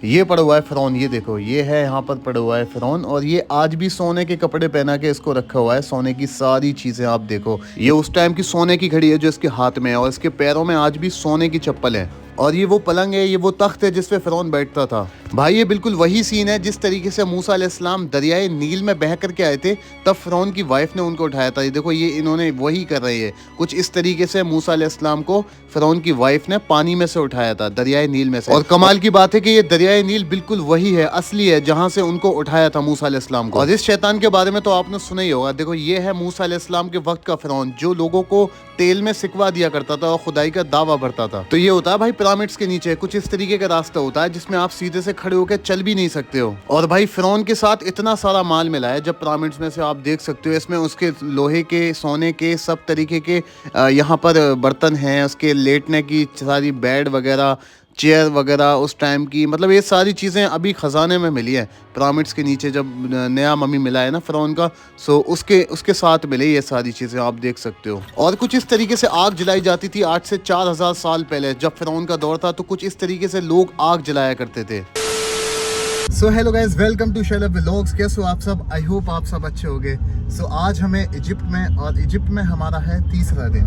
ये पड़ा हुआ है फ़िरौन, ये देखो ये है यहाँ पर पड़ा हुआ है फ़िरौन, और ये आज भी सोने के कपड़े पहना के इसको रखा हुआ है। सोने की सारी चीज़ें आप देखो, ये उस टाइम की सोने की घड़ी है जो इसके हाथ में है, और इसके पैरों में आज भी सोने की चप्पल है। और ये वो पलंग है, ये वो तख्त है जिस पे फ़िरौन बैठता था। भाई ये बिल्कुल वही सीन है जिस तरीके से मूसा अलैहिस्सलाम दरियाए नील में बह करके आए थे, तब फ़िरौन की वाइफ ने उनको उठाया था। ये देखो ये इन्होंने वही कर रही है, कुछ इस तरीके से मूसा अलैहिस्सलाम को फ़िरौन की वाइफ ने पानी में से उठाया था, दरियाए नील में से। और कमाल की बात है कि ये दरियाए नील बिल्कुल वही है, असली है, जहाँ से उनको उठाया था मूसा अलैहिस्सलाम को। और इस शैतान के बारे में तो आपने सुना ही होगा। देखो ये है मूसा अलैहिस्सलाम के वक्त का फ़िरौन, जो लोगों को तेल में सिकवा दिया करता था और खुदाई का दावा भरता था। तो ये होता है भाई पिरामिड्स के नीचे कुछ इस तरीके का रास्ता होता है जिसमें आप सीधे से खड़े होकर चल भी नहीं सकते हो। और भाई फ़िरौन के साथ इतना सारा माल मिला है जब पिरामिड्स में से आप देख सकते हो, इसमें उसके लोहे के, सोने के, सब तरीके के यहाँ पर बर्तन हैं, उसके लेटने की सारी बेड वगैरह, चेयर वगैरह उस टाइम की, मतलब ये सारी चीज़ें अभी ख़जाने में मिली है पिरामिड्स के नीचे। जब नया मम्मी मिला है ना फ़िरौन का, सो उसके साथ मिले ये सारी चीज़ें, आप देख सकते हो। और कुछ इस तरीके से आग जलाई जाती थी आज से 4000 साल पहले, जब फ़िरौन का दौर था, तो कुछ इस तरीके से लोग आग जलाया करते थे। So hello guys, welcome to शैलब व्लॉग्स। कैसे हो आप सब? आई होप आप सब अच्छे होंगे। सो आज हमें इजिप्ट में, और इजिप्ट में हमारा है तीसरा दिन,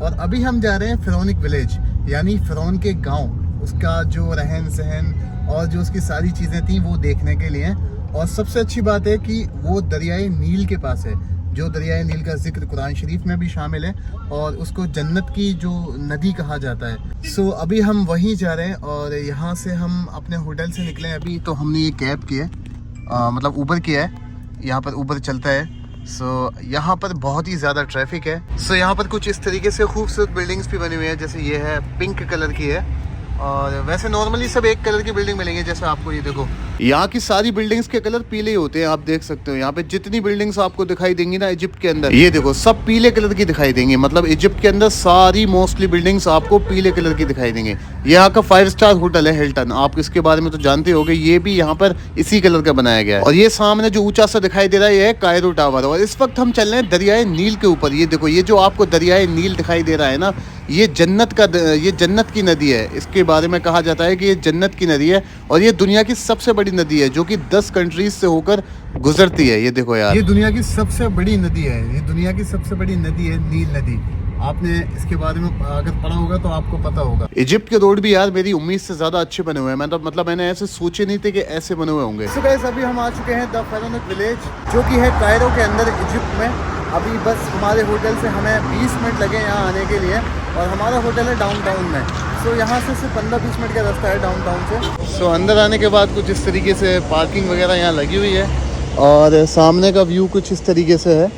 और अभी हम जा रहे हैं फ़िरौनिक विलेज, यानी फ़िरौन के गाँव, उसका जो रहन सहन और जो उसकी सारी चीज़ें थी वो देखने के लिए। और सबसे अच्छी बात है कि वो दरियाए नील के पास है, जो दरियाए नील का जिक्र कुरान शरीफ में भी शामिल है, और उसको जन्नत की जो नदी कहा जाता है। सो अभी हम वहीं जा रहे हैं, और यहाँ से हम अपने होटल से निकले हैं अभी। तो हमने ये कैब की है, मतलब ऊबर किया है, यहाँ पर ऊबर चलता है। सो यहाँ पर बहुत ही ज़्यादा ट्रैफिक है। सो यहाँ पर कुछ इस तरीके से खूबसूरत बिल्डिंग्स भी बनी हुई है, जैसे ये है पिंक कलर की है, और वैसे नॉर्मली सब एक कलर की बिल्डिंग मिलेंगे। जैसे आपको ये देखो, यहाँ की सारी बिल्डिंग्स के कलर पीले ही होते हैं, आप देख सकते हो। यहाँ पे जितनी बिल्डिंग्स आपको दिखाई देंगी ना इजिप्ट के अंदर, ये देखो सब पीले कलर की दिखाई देंगी। मतलब इजिप्ट के अंदर सारी मोस्टली बिल्डिंग्स आपको पीले कलर की दिखाई देंगे। यहाँ का 5 स्टार होटल है हिल्टन, आप इसके बारे में तो जानते होगे, ये भी यहाँ पर इसी कलर का बनाया गया है। और ये सामने जो ऊंचा सा दिखाई दे रहा है, ये है कायरो टावर। और इस वक्त हम चल रहे हैं दरियाए नील के ऊपर। ये देखो, ये जो आपको दरियाए नील दिखाई दे रहा है ना, ये जन्नत की नदी है। इसके बारे में कहा जाता है कि ये जन्नत की नदी है, और ये दुनिया की सबसे बड़ी नदी है, जो कि 10 कंट्रीज से होकर गुजरती है। ये देखो यार, ये दुनिया की सबसे बड़ी नदी है, ये दुनिया की सबसे बड़ी नदी है, नील नदी। आपने इसके बारे में अगर पढ़ा होगा तो आपको पता होगा। इजिप्ट के रोड भी यार मेरी उम्मीद से ज़्यादा अच्छे बने हुए हैं। मतलब मैंने ऐसे सोचे नहीं थे कि ऐसे बने हुए होंगे। So guys, अभी हम आ चुके हैं द फ़िरौनिक विलेज, जो कि है कायरो के अंदर इजिप्ट में। अभी बस हमारे होटल से हमें 20 मिनट लगे यहाँ आने के लिए, और हमारा होटल है डाउनटाउन में। सो यहाँ से सिर्फ 15-20 मिनट का रास्ता है डाउनटाउन से। सो अंदर आने के बाद कुछ इस तरीके से पार्किंग वगैरह यहाँ लगी हुई है, और सामने का व्यू कुछ इस तरीके से है,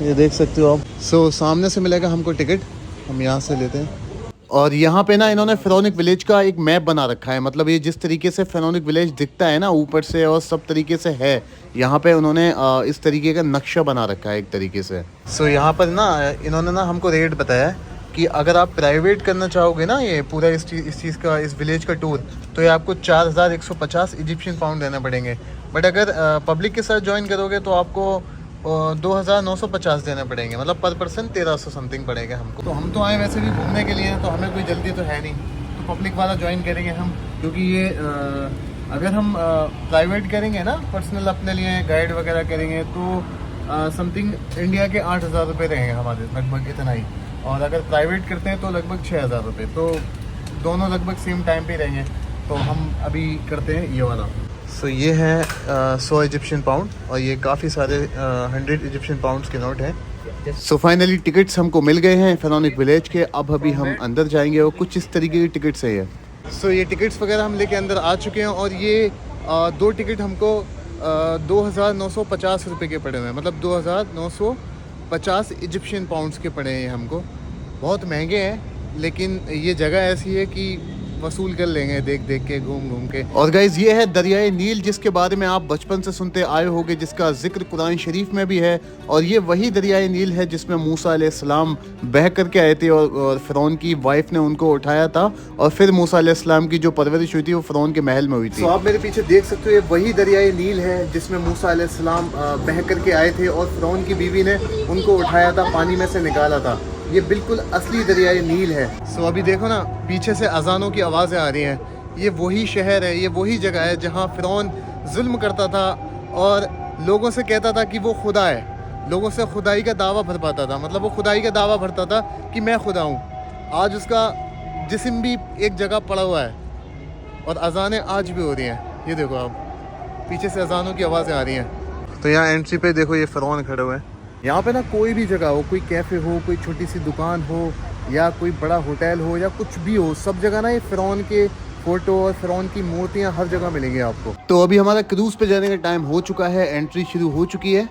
ये देख सकते हो आप। सो सामने से मिलेगा हमको टिकट, हम यहाँ से लेते हैं। और यहाँ पे ना इन्होंने फ़िरौनिक विलेज का एक मैप बना रखा है। मतलब ये जिस तरीके से फ़िरौनिक विलेज दिखता है ना ऊपर से, और सब तरीके से है, यहाँ पे उन्होंने इस तरीके का नक्शा बना रखा है एक तरीके से। सो यहाँ पर ना इन्होंने ना हमको रेट बताया है कि अगर आप प्राइवेट करना चाहोगे ना ये पूरा इस चीज़ का, इस विलेज का टूर, तो ये आपको 4150 इजिप्शियन पाउंड देने पड़ेंगे। बट अगर पब्लिक के साथ ज्वाइन करोगे तो आपको 2950 देने पड़ेंगे। मतलब पर पर्सन 1300 समथिंग पड़ेगा हमको। तो हम तो आए वैसे भी घूमने के लिए, तो हमें कोई जल्दी तो है नहीं, तो पब्लिक वाला ज्वाइन करेंगे हम। क्योंकि ये अगर हम प्राइवेट करेंगे ना, पर्सनल अपने लिए गाइड वगैरह करेंगे, तो समथिंग इंडिया के 8000 रुपये रहेंगे हमारे, लगभग इतना ही। और अगर प्राइवेट करते हैं तो लगभग 6000 रुपये, तो दोनों लगभग सेम टाइम पे रहेंगे। तो हम अभी करते हैं ये वाला। सो ये है 100 इजिप्शियन पाउंड, और ये काफ़ी सारे 100 इजिप्शियन पाउंड्स के नोट हैं। सो फाइनली टिकट्स हमको मिल गए हैं फ़िरौनिक विलेज के। अब अभी हम अंदर जाएंगे, और कुछ इस तरीके की टिकट्स है ये। सो ये टिकट्स वगैरह हम लेके अंदर आ चुके हैं, और ये 2 टिकट हमको 2950 रुपये के पड़े हुए हैं। मतलब 2950 इजिप्शियन पाउंड्स के पड़े हैं हमको। बहुत महंगे हैं, लेकिन ये जगह ऐसी है कि वसूल कर लेंगे देख देख के, घूम घूम के। और गाइज ये है दरियाए नील, जिसके बारे में आप बचपन से सुनते आए होंगे, जिसका जिक्र कुरान शरीफ में भी है। और ये वही दरियाए नील है जिसमें मूसा अलैहिस्सलाम बह करके आए थे, और फ़िरौन की वाइफ ने उनको उठाया था, और फिर मूसा अलैहिस्सलाम की जो परवरिश हुई थी वो फ़िरौन के महल में हुई थी। तो आप मेरे पीछे देख सकते हो, ये वही दरियाए नील है जिसमें मूसा अलैहिस्सलाम बह करके आए थे, और फ़िरौन की बीवी ने उनको उठाया था, पानी में से निकाला था। ये बिल्कुल असली दरियाए नील है। सो अभी देखो ना, पीछे से अजानों की आवाज़ें आ रही हैं। ये वही शहर है, ये वही जगह है जहाँ फ़िरौन जुल्म करता था और लोगों से कहता था कि वो खुदा है, लोगों से खुदाई का दावा भर पाता था, मतलब वो खुदाई का दावा भरता था कि मैं खुदा हूँ। आज उसका जिस्म भी एक जगह पड़ा हुआ है और अजानें आज भी हो रही हैं। ये देखो आप, पीछे से अजानों की आवाज़ें आ रही हैं। तो यहाँ एंट्री पे देखो ये फ़िरौन खड़े हुए हैं। यहाँ पे ना कोई भी जगह हो, कोई कैफ़े हो, कोई छोटी सी दुकान हो या कोई बड़ा होटल हो या कुछ भी हो, सब जगह ना ये फ़िरौन के फ़ोटो और फ़िरौन की मूर्तियाँ हर जगह मिलेंगी आपको। तो अभी हमारा क्रूज़ पे जाने का टाइम हो चुका है, एंट्री शुरू हो चुकी है।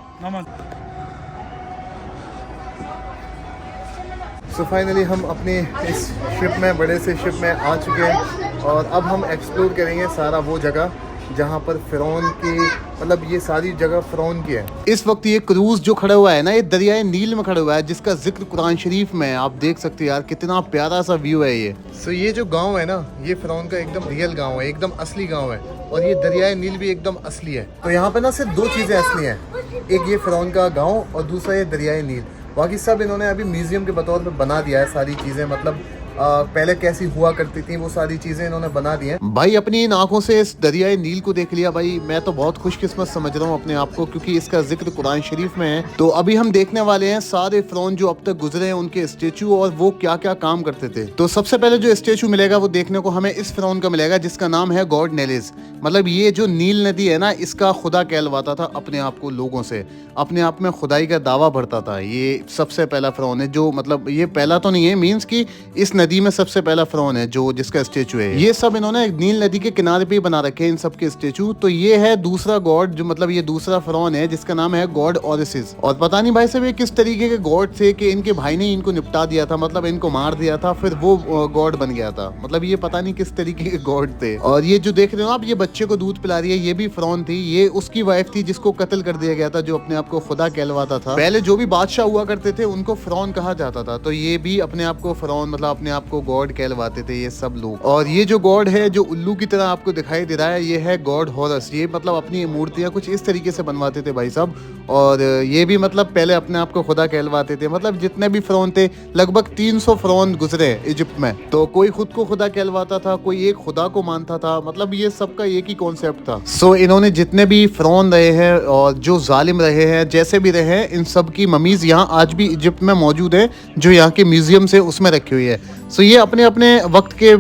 सो फाइनली हम अपने इस शिप में, बड़े से शिप में आ चुके हैं और अब हम एक्सप्लोर करेंगे सारा वो जगह जहाँ पर फ़िरौन की, मतलब ये सारी जगह फ़िरौन की है। इस वक्त ये क्रूज़ जो खड़ा हुआ है ना, ये दरियाए नील में खड़ा हुआ है, जिसका जिक्र कुरान शरीफ में है। आप देख सकते हैं यार, कितना प्यारा सा व्यू है ये। सो ये जो गांव है ना, ये फ़िरौन का एकदम रियल गांव है, एकदम असली गांव है और ये दरियाए नील भी एकदम असली है। तो यहाँ पे ना सिर्फ दो चीज़ें असली हैं, एक ये फ़िरौन का गाँव और दूसरा ये दरियाए नील। बाकी सब इन्होंने अभी म्यूज़ियम के बतौर पे बना दिया है सारी चीज़ें, मतलब पहले कैसी हुआ करती थी वो सारी चीजें इन्होंने बना दी हैं। भाई अपनी इन आंखों से इस दरियाए नील को देख लिया भाई, मैं तो बहुत खुशकिस्मत समझ रहा हूँ अपने आप को, क्योंकि इसका जिक्र कुरान शरीफ में है। तो अभी हम देखने वाले हैं सारे फ़िरौन जो अब तक गुजरे हैं, उनके स्टेचू और वो क्या क्या काम करते थे। तो सबसे पहले जो स्टेचू मिलेगा वो देखने को हमें इस फ़िरौन का मिलेगा, जिसका नाम है गॉड नेलिस। मतलब ये जो नील नदी है ना, इसका खुदा कहलवाता था अपने आप को लोगों से, अपने आप में खुदाई का दावा भरता था। ये सबसे पहला फ़िरौन है जो, मतलब ये पहला तो नहीं है, मीन्स की इस नदी में सबसे पहला फ़िरौन है जो, जिसका स्टेचू है। ये सब इन्होंने नील नदी के किनारे पे ही बना रखे हैं इन सब के स्टेचू। तो ये है दूसरा गॉड जो, मतलब ये दूसरा फ़िरौन है जिसका नाम है गॉड ओरिसिस। और पता नहीं भाई साहब ये किस तरीके के गॉड थे कि इनके भाई ने इनको निपटा दिया था, मतलब इनको मार दिया था, फिर वो गॉड बन गया था। मतलब ये पता नहीं किस तरीके के गॉड थे। और ये जो देख रहे हो आप, ये बच्चे को दूध पिला रही है, ये भी फ़िरौन थी। ये उसकी वाइफ थी जिसको कत्ल कर दिया गया था, जो अपने आप को खुदा कहलवाता था। पहले जो भी बादशाह हुआ करते थे उनको फ़िरौन कहा जाता था। तो ये भी अपने आप को फ़िरौन, मतलब अपने आप को गॉड कहलवाते थे ये सब लोग। और ये जो गॉड है जो उल्लू की तरह आपको दिखाई दे रहा है, ये है गॉड हॉरस। ये मतलब अपनी मूर्तियां कुछ इस तरीके से बनवाते थे भाई साहब। और ये भी मतलब पहले अपने आप को खुदा कहलवाते थे। मतलब जितने भी फ़िरौन थे, लगभग 300 फ़िरौन गुजरे इजिप्ट में। तो कोई खुद को खुदा कहलवाता था, कोई एक खुदा को मानता था, मतलब ये सबका एक ही कॉन्सेप्ट था। सो इन्होंने जितने भी फ़िरौन रहे हैं और जो जालिम रहे हैं, जैसे भी रहे हैं, इन सब की ममीज़ यहाँ आज भी इजिप्ट में मौजूद है, जो यहाँ के म्यूजियम से उसमें रखी हुई है। सो ये अपने अपने वक्त के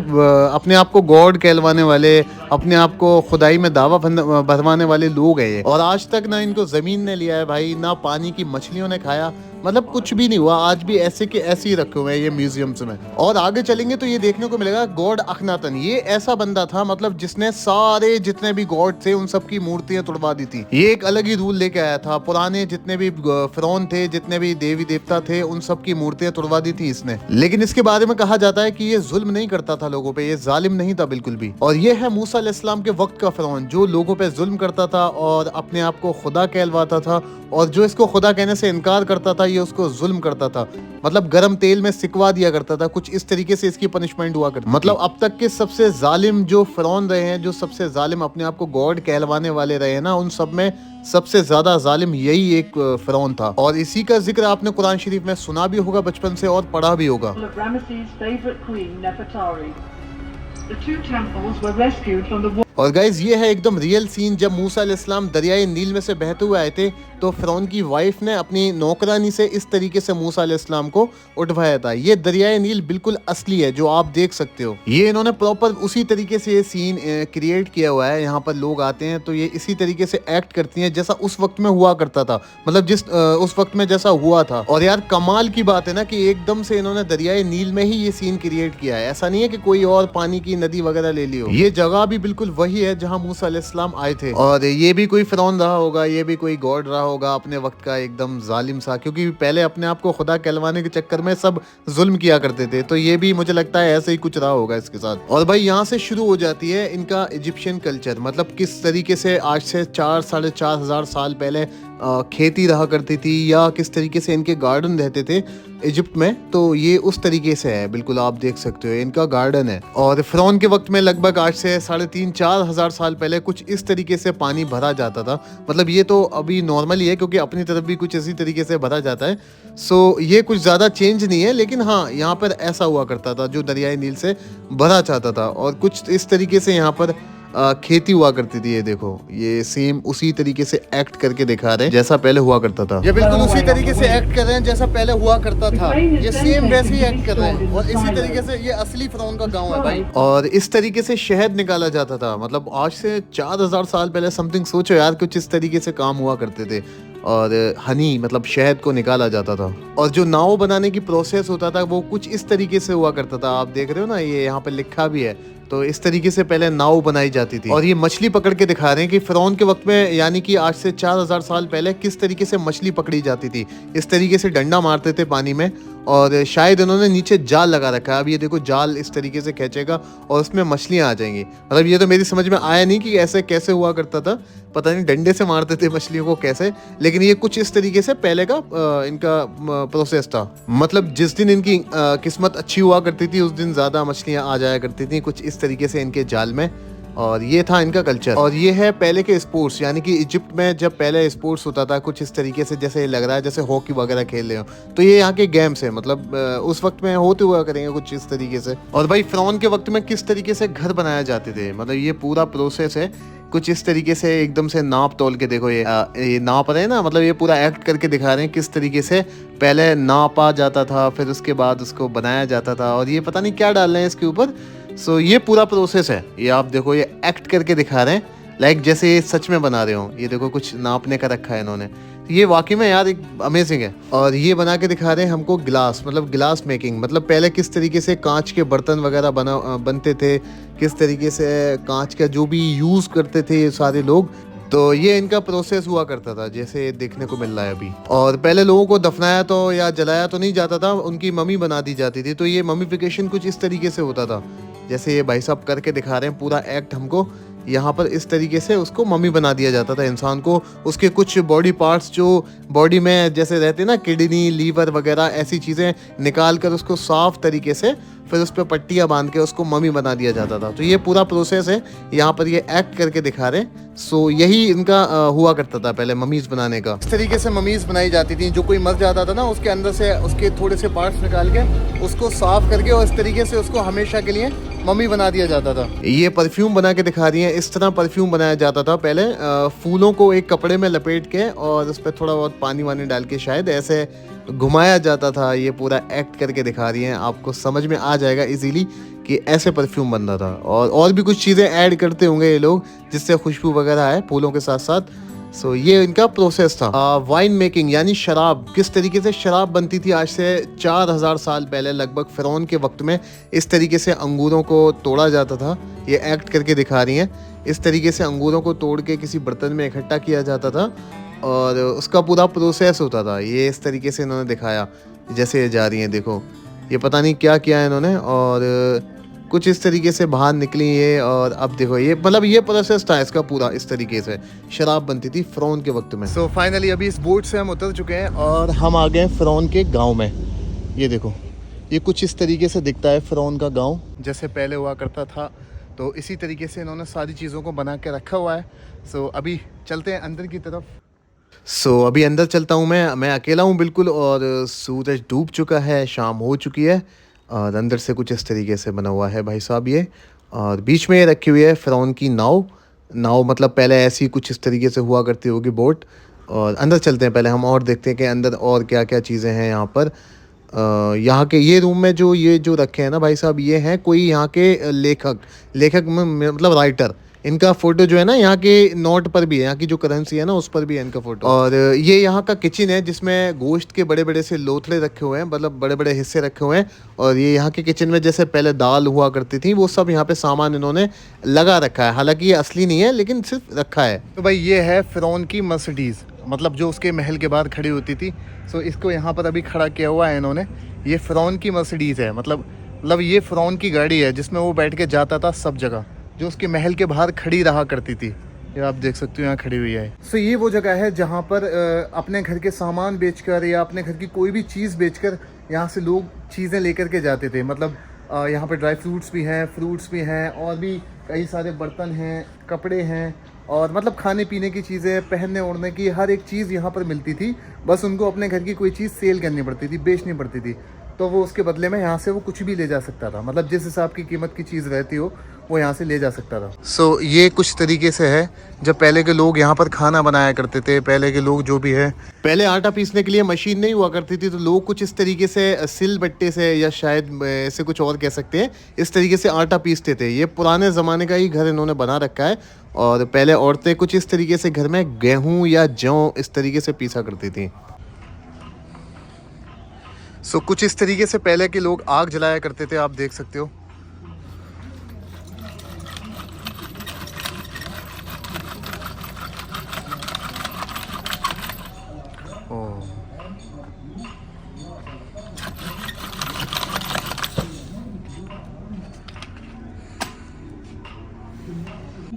अपने आप को गॉड कहलवाने वाले, अपने आप को खुदाई में दावा भरवाने वाले लोग हैं ये। और आज तक ना इनको ज़मीन ने लिया है भाई, ना पानी की मछलियों ने खाया, मतलब कुछ भी नहीं हुआ। आज भी ऐसे के ऐसे ही रखे हुए हैं ये म्यूजियम्स में। और आगे चलेंगे तो ये देखने को मिलेगा गॉड अखनातन। ये ऐसा बंदा था, मतलब जिसने सारे जितने भी गॉड थे उन सब की मूर्तियां तोड़वा दी थी। ये एक अलग ही रूल लेके आया था। पुराने जितने भी फ़िरौन थे, जितने भी देवी देवता थे, उन सब की मूर्तियां तोड़वा दी थी इसने। लेकिन इसके बारे में कहा जाता है कि ये जुल्म नहीं करता था लोगों पे, ये जालिम नहीं था बिल्कुल भी। और ये है मूसा अलैहिस्सलाम के वक्त का फ़िरौन, जो लोगों पे जुल्म करता था और अपने आप को खुदा कहलवाता था। और जो इसको खुदा कहने से इनकार करता था, ये उसको जुल्म करता था, मतलब गरम तेल में सिकवा दिया करता था। कुछ इस तरीके से इसकी पनिशमेंट हुआ करती। मतलब अब तक के सबसे जालिम जो फ़िरौन रहे हैं, जो सबसे जालिम अपने आप को गॉड कहलवाने वाले रहे हैं ना, उन सब में सबसे ज्यादा जालिम यही एक फ़िरौन था। और इसी का जिक्र आपने कुरान शरीफ में सुना भी होगा बचपन से और पढ़ा भी होगा। और गाइज ये है एकदम रियल सीन, जब मूसा अलैहिस्सलाम दरियाए नील में से बहते हुए आए थे, तो फ़िरौन की वाइफ ने अपनी नौकरानी से इस तरीके से मूसा अलैहिस्सलाम को उठवाया था। ये दरियाए नील बिल्कुल असली है जो आप देख सकते हो। ये इन्होंने प्रॉपर उसी तरीके से ये सीन क्रिएट किया हुआ है। यहाँ पर लोग आते हैं तो ये इसी तरीके से एक्ट करती हैं जैसा उस वक्त में हुआ करता था, मतलब जिस उस वक्त में जैसा हुआ था। और यार कमाल की बात है ना कि एकदम से इन्होंने दरियाए नील में ही ये सीन क्रिएट किया है। ऐसा नहीं है कि कोई और पानी की नदी वगैरह ले ली हो। ये जगह भी बिल्कुल वही है जहाँ मूसा अलैहिस्सलाम आए थे। और ये भी कोई फ़िरौन रहा होगा, ये भी कोई गॉड रहा होगा अपने वक्त का, एकदम जालिम सा, क्योंकि पहले अपने आप को खुदा कहलवाने के चक्कर में सब जुल्म किया करते थे। तो ये भी मुझे लगता है ऐसे ही कुछ रहा होगा इसके साथ। और भाई यहाँ से शुरू हो जाती है इनका इजिप्शियन कल्चर, मतलब किस तरीके से आज से 4-4.5 हज़ार साल पहले खेती रहा करती थी या किस तरीके से इनके गार्डन रहते थे इजिप्ट में, तो ये उस तरीके से है। बिल्कुल आप देख सकते हो इनका गार्डन है। और फिरौन के वक्त में लगभग आज से 3,500-4 हजार साल पहले कुछ इस तरीके से पानी भरा जाता था। मतलब ये तो अभी नॉर्मल ही है क्योंकि अपनी तरफ भी कुछ इसी तरीके से भरा जाता है। सो ये कुछ ज़्यादा चेंज नहीं है, लेकिन हाँ यहाँ पर ऐसा हुआ करता था जो दरियाई नील से भरा चाहता था और कुछ इस तरीके से यहाँ पर खेती हुआ करती थी। ये देखो ये सेम उसी तरीके से एक्ट करके दिखा रहे हैं जैसा पहले हुआ करता था। ये बिल्कुल उसी तरीके से एक्ट कर रहे हैं जैसा पहले हुआ करता था। ये सेम वैसे ही एक्ट कर रहे हैं और इसी तरीके से ये असली फिरौन का गांव है भाई। और इस तरीके से शहद निकाला जाता था। मतलब आज से 4,000 साल पहले समथिंग, सोचो यार कुछ इस तरीके से काम हुआ करते थे। और हनी मतलब शहद को निकाला जाता था। और जो नाव बनाने की प्रोसेस होता था वो कुछ इस तरीके से हुआ करता था। आप देख रहे हो ना, ये यहाँ पे लिखा भी है। तो इस तरीके से पहले नाव बनाई जाती थी। और ये मछली पकड़ के दिखा रहे हैं कि फिरौन के वक्त में, यानी कि आज से 4,000 साल पहले किस तरीके से मछली पकड़ी जाती थी। इस तरीके से डंडा मारते थे पानी में और शायद इन्होंने नीचे जाल लगा रखा है। अब ये देखो जाल इस तरीके से खींचेगा और उसमें मछलियां आ जाएंगी। मतलब ये तो मेरी समझ में आया नहीं कि ऐसे कैसे हुआ करता था। पता नहीं डंडे से मारते थे मछलियों को कैसे, लेकिन ये कुछ इस तरीके से पहले का इनका प्रोसेस था। मतलब जिस दिन इनकी किस्मत अच्छी हुआ करती थी उस दिन ज़्यादा मछलियाँ आ जाया करती थी कुछ इस तरीके से इनके जाल में। और ये था इनका कल्चर। और ये है पहले के स्पोर्ट्स, यानी कि इजिप्ट में जब पहले स्पोर्ट्स होता था कुछ इस तरीके से, जैसे लग रहा है जैसे हॉकी वगैरह खेल रहे हो, तो ये यहाँ के गेम्स है। मतलब उस वक्त में होते हुआ करेंगे कुछ इस तरीके से। और भाई फिरौन के वक्त में किस तरीके से घर बनाए जाते थे, मतलब ये पूरा प्रोसेस है कुछ इस तरीके से। एकदम से नाप तोल के देखो, ये नाप रहे हैं ना, मतलब ये पूरा एक्ट करके दिखा रहे हैं किस तरीके से पहले नापा जाता था, फिर उसके बाद उसको बनाया जाता था। और ये पता नहीं क्या डाल रहे हैं इसके ऊपर। सो ये पूरा प्रोसेस है। ये आप देखो ये एक्ट करके दिखा रहे हैं लाइक जैसे ये सच में बना रहे हो। ये देखो कुछ नापने का रखा है इन्होंने। ये वाकई में यार एक अमेजिंग है। और ये बना के दिखा रहे हैं हमको ग्लास, मतलब ग्लास मेकिंग। मतलब पहले किस तरीके से कांच के बर्तन वगैरह बनते थे, किस तरीके से कांच का जो भी यूज़ करते थे ये सारे लोग। तो ये इनका प्रोसेस हुआ करता था जैसे देखने को मिल रहा है अभी। और पहले लोगों को दफनाया तो या जलाया तो नहीं जाता था, उनकी मम्मी बना दी जाती थी। तो ये मम्मीफिकेशन कुछ इस तरीके से होता था जैसे ये भाई साहब करके दिखा रहे हैं पूरा एक्ट हमको। यहाँ पर इस तरीके से उसको मम्मी बना दिया जाता था इंसान को। उसके कुछ बॉडी पार्ट्स जो बॉडी में जैसे रहते ना, किडनी, लीवर वगैरह ऐसी चीज़ें निकाल कर उसको साफ तरीके से फिर उस पर पट्टियाँ बांध के उसको मम्मी बना दिया जाता था। तो ये पूरा प्रोसेस है यहाँ पर ये एक्ट करके दिखा रहे हैं। सो यही इनका हुआ करता था पहले मम्मीज़ बनाने का। इस तरीके से मम्मीज़ बनाई जाती थी। जो कोई मर जाता था ना उसके अंदर से उसके थोड़े से पार्ट्स निकाल के उसको साफ करके और इस तरीके से उसको हमेशा के लिए मम्मी बना दिया जाता था। ये परफ्यूम बना के दिखा रही है। इस तरह परफ्यूम बनाया जाता था पहले। फूलों को एक कपड़े में लपेट के और उस पर थोड़ा बहुत पानी वानी डाल के शायद ऐसे घुमाया जाता था। ये पूरा एक्ट करके दिखा रही हैं, आपको समझ में आ जाएगा इजीली कि ऐसे परफ्यूम बन रहा था। और भी कुछ चीज़ें ऐड करते होंगे ये लोग जिससे खुशबू वगैरह है फूलों के साथ साथ। सो ये इनका प्रोसेस था। वाइन मेकिंग यानी शराब, किस तरीके से शराब बनती थी आज से 4,000 साल पहले लगभग फिरौन के वक्त में। इस तरीके से अंगूरों को तोड़ा जाता था। ये एक्ट करके दिखा रही हैं। इस तरीके से अंगूरों को तोड़ के किसी बर्तन में इकट्ठा किया जाता था और उसका पूरा प्रोसेस होता था। ये इस तरीके से इन्होंने दिखाया जैसे ये जा रही हैं। देखो ये पता नहीं क्या किया है इन्होंने और कुछ इस तरीके से बाहर निकली ये। और अब देखो ये मतलब ये प्रोसेस था इसका पूरा। इस तरीके से शराब बनती थी फिरौन के वक्त में। सो फाइनली अभी इस बोट से हम उतर चुके हैं और हम आ गए फिरौन के गांव में। ये देखो ये कुछ इस तरीके से दिखता है फिरौन का गांव जैसे पहले हुआ करता था। तो इसी तरीके से इन्होंने सारी चीज़ों को बना के रखा हुआ है। सो अभी चलते हैं अंदर की तरफ। अभी अंदर चलता हूँ मैं अकेला हूँ बिल्कुल। और सूरज डूब चुका है, शाम हो चुकी है। और अंदर से कुछ इस तरीके से बना हुआ है भाई साहब ये। और बीच में ये रखी हुई है फिरौन की नाव। मतलब पहले ऐसी कुछ इस तरीके से हुआ करती होगी बोट। और अंदर चलते हैं पहले हम और देखते हैं कि अंदर और क्या क्या चीज़ें हैं यहाँ पर। यहाँ के ये रूम में जो रखे हैं ना भाई साहब, ये हैं कोई यहाँ के लेखक में मतलब राइटर। इनका फ़ोटो जो है ना यहाँ के नोट पर भी है, यहाँ की जो करेंसी है ना उस पर भी है इनका फ़ोटो। और ये यहाँ का किचन है जिसमें गोश्त के बड़े बड़े से लोथड़े रखे हुए हैं, मतलब बड़े बड़े हिस्से रखे हुए हैं। और ये यहाँ के किचन में जैसे पहले दाल हुआ करती थी वो सब यहाँ पे सामान इन्होंने लगा रखा है। हालांकि ये असली नहीं है लेकिन सिर्फ रखा है। तो भाई ये है फिरौन की मर्सिडीज़, मतलब जो उसके महल के बाहर खड़ी होती थी। सो इसको यहाँ पर अभी खड़ा किया हुआ है इन्होंने। ये फिरौन की मर्सिडीज़ है। मतलब ये फिरौन की गाड़ी है जिसमें वो बैठ के जाता था सब जगह, जो उसके महल के बाहर खड़ी रहा करती थी। ये आप देख सकते हो यहाँ खड़ी हुई है। सो ये वो जगह है जहाँ पर अपने घर के सामान बेचकर या अपने घर की कोई भी चीज़ बेचकर यहाँ से लोग चीज़ें लेकर के जाते थे। मतलब यहाँ पे ड्राई फ्रूट्स भी हैं, फ्रूट्स भी हैं, और भी कई सारे बर्तन हैं, कपड़े हैं, और मतलब खाने पीने की चीज़ें, पहनने ओढ़ने की हर एक चीज़ यहाँ पर मिलती थी। बस उनको अपने घर की कोई चीज़ सेल करनी पड़ती थी, बेचनी पड़ती थी, तो वो उसके बदले में यहाँ से वो कुछ भी ले जा सकता था। मतलब जिस हिसाब की कीमत की चीज़ रहती हो वो यहाँ से ले जा सकता था। सो ये कुछ तरीके से है जब पहले के लोग यहाँ पर खाना बनाया करते थे। पहले के लोग जो भी है, पहले आटा पीसने के लिए मशीन नहीं हुआ करती थी, तो लोग कुछ इस तरीके से सिल बट्टे से, या शायद ऐसे कुछ और कह सकते हैं, इस तरीके से आटा पीसते थे। ये पुराने ज़माने का ही घर इन्होंने बना रखा है। और पहले औरतें कुछ इस तरीके से घर में गेहूँ या जौ इस तरीके से पीसा करती थी। सो कुछ इस तरीके से पहले के लोग आग जलाया करते थे, आप देख सकते हो।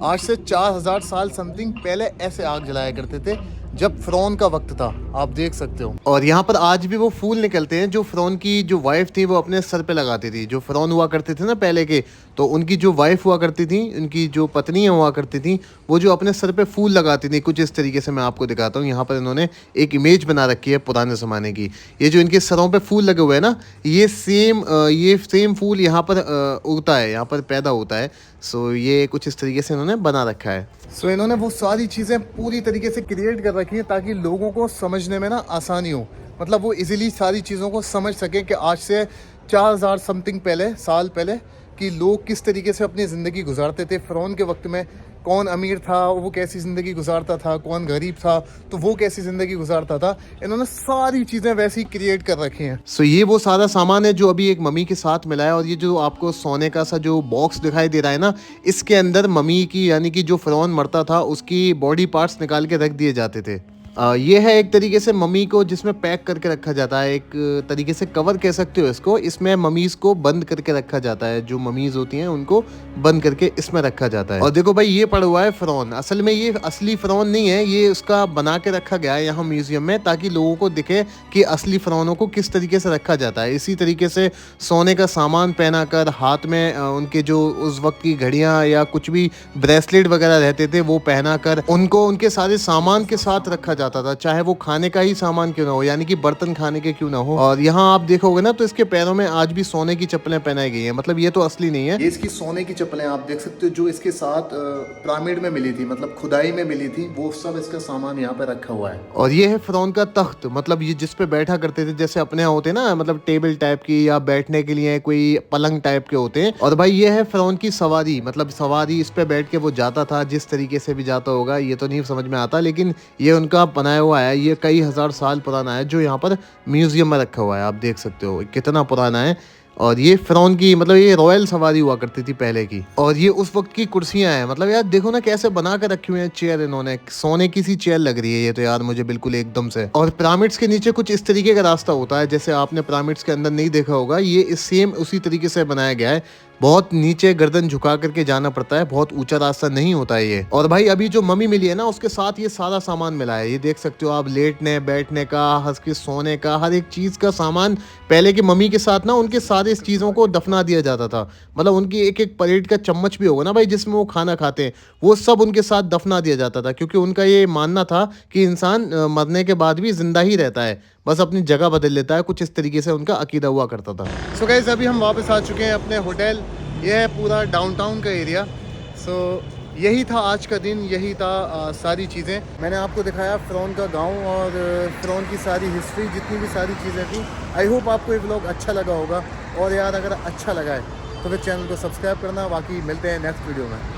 आज से 4000 साल समथिंग पहले ऐसे आग जलाया करते थे जब फ़िरौन का वक्त था, आप देख सकते हो। और यहाँ पर आज भी वो फूल निकलते हैं जो फ़िरौन की जो वाइफ थी वो अपने सर पे लगाती थी। जो फ़िरौन हुआ करते थे ना पहले के, तो उनकी जो वाइफ हुआ करती थी, उनकी जो पत्नियाँ हुआ करती थी, वो जो अपने सर पे फूल लगाती थी कुछ इस तरीके से। मैं आपको दिखाता हूँ, यहाँ पर इन्होंने एक इमेज बना रखी है पुराने ज़माने की। ये जो इनके सरों पे फूल लगे हुए हैं ना, ये सेम फूल यहाँ पर उगता है, यहाँ पर पैदा होता है। सो ये कुछ इस तरीके से इन्होंने बना रखा है। सो इन्होंने वो सारी चीज़ें पूरी तरीके से क्रिएट कर रखी है ताकि लोगों को समझने में ना आसानी हो। मतलब वो इजीली सारी चीज़ों को समझ सकें कि आज से 4000 समथिंग साल पहले कि लोग किस तरीके से अपनी ज़िंदगी गुजारते थे। फ़िरौन के वक्त में कौन अमीर था, वो कैसी ज़िंदगी गुजारता था, कौन गरीब था, तो वो कैसी ज़िंदगी गुजारता था। इन्होंने सारी चीज़ें वैसी क्रिएट कर रखी हैं। सो ये वो सारा सामान है जो अभी एक मम्मी के साथ मिला है। और ये जो आपको सोने का सा जो बॉक्स दिखाई दे रहा है ना, इसके अंदर मम्मी की, यानी कि जो फ़िरौन मरता था उसकी बॉडी पार्ट्स निकाल के रख दिए जाते थे। ये है एक तरीके से मम्मी को जिसमें पैक करके रखा जाता है, एक तरीके से कवर कह सकते हो इसको। इसमें ममीज़ को बंद करके रखा जाता है, जो ममीज़ होती हैं उनको बंद करके इसमें रखा जाता है। और देखो भाई, ये पड़ा हुआ है फ़िरौन। असल में ये असली फ़िरौन नहीं है, ये उसका बना के रखा गया है यहाँ म्यूज़ियम में, ताकि लोगों को दिखे कि असली फ़िरौनों को किस तरीके से रखा जाता है। इसी तरीके से सोने का सामान पहना कर, हाथ में उनके जो उस वक्त की घड़ियाँ या कुछ भी ब्रेसलेट वगैरह रहते थे वो पहना कर उनको उनके सारे सामान के साथ रखा जाता था, चाहे वो खाने का ही सामान क्यों ना हो, यानी कि बर्तन खाने के क्यों ना हो। और यहाँ आप देखोगे ना तो इसके पैरों में आज भी सोने की चप्पलें पहनाई गई हैं। मतलब ये तो असली नहीं है, ये इसकी सोने की चप्पलें आप देख सकते हो जो इसके साथ पिरामिड में मिली थी, मतलब खुदाई में मिली थी, वो सब इसका सामान यहाँ पे रखा हुआ है। और ये है फ़िरौन का तख्त, मतलब ये जिस पे बैठा करते थे, जैसे अपने यहाँ होते ना, मतलब टेबल टाइप की या बैठने के लिए कोई पलंग टाइप के होते हैं। और भाई ये है फ़िरौन की सवारी, मतलब सवारी, इस पे बैठ के वो जाता था, जिस तरीके से भी जाता होगा ये तो नहीं समझ में आता, लेकिन ये उनका बनाया हुआ है। ये कई हजार साल पुराना है जो यहाँ पर म्यूजियम में रखा हुआ है, आप देख सकते हो कितना पुराना है। और ये फ़िरौन की, मतलब ये रॉयल सवारी हुआ करती थी पहले की। और ये उस वक्त की कुर्सियां हैं, मतलब यार देखो ना कैसे बना कर रखी हुई हैं चेयर, इन्होंने सोने की सी चेयर लग रही है ये तो यार मुझे बिल्कुल एकदम से। और पिरामिड्स के नीचे कुछ इस तरीके का रास्ता होता है, जैसे आपने पिरामिड्स के अंदर नहीं देखा होगा, ये सेम उसी तरीके से बनाया गया है। बहुत नीचे गर्दन झुका करके जाना पड़ता है, बहुत ऊंचा रास्ता नहीं होता है ये। और भाई अभी जो मम्मी मिली है ना, उसके साथ ये सारा सामान मिला है, ये देख सकते हो आप, लेटने बैठने का, हंस के सोने का, हर एक चीज़ का सामान पहले की मम्मी के साथ ना उनके सारे इस चीज़ों को दफना दिया जाता था। मतलब उनकी एक एक प्लेट का चम्मच भी होगा ना भाई जिसमें वो खाना खाते हैं, वो सब उनके साथ दफना दिया जाता था, क्योंकि उनका ये मानना था कि इंसान मरने के बाद भी जिंदा ही रहता है, बस अपनी जगह बदल लेता है। कुछ इस तरीके से उनका अकीदा हुआ करता था। सो गाइस, अभी हम वापस आ चुके हैं अपने होटल। ये है पूरा डाउनटाउन का एरिया। सो यही था आज का दिन, यही था सारी चीज़ें मैंने आपको दिखाया, फ़िरौन का गांव और फ़िरौन की सारी हिस्ट्री, जितनी भी सारी चीज़ें थी। आई होप आपको ये व्लॉग अच्छा लगा होगा। और यार अगर अच्छा लगा है तो फिर चैनल को सब्सक्राइब करना। बाकी मिलते हैं नेक्स्ट वीडियो में।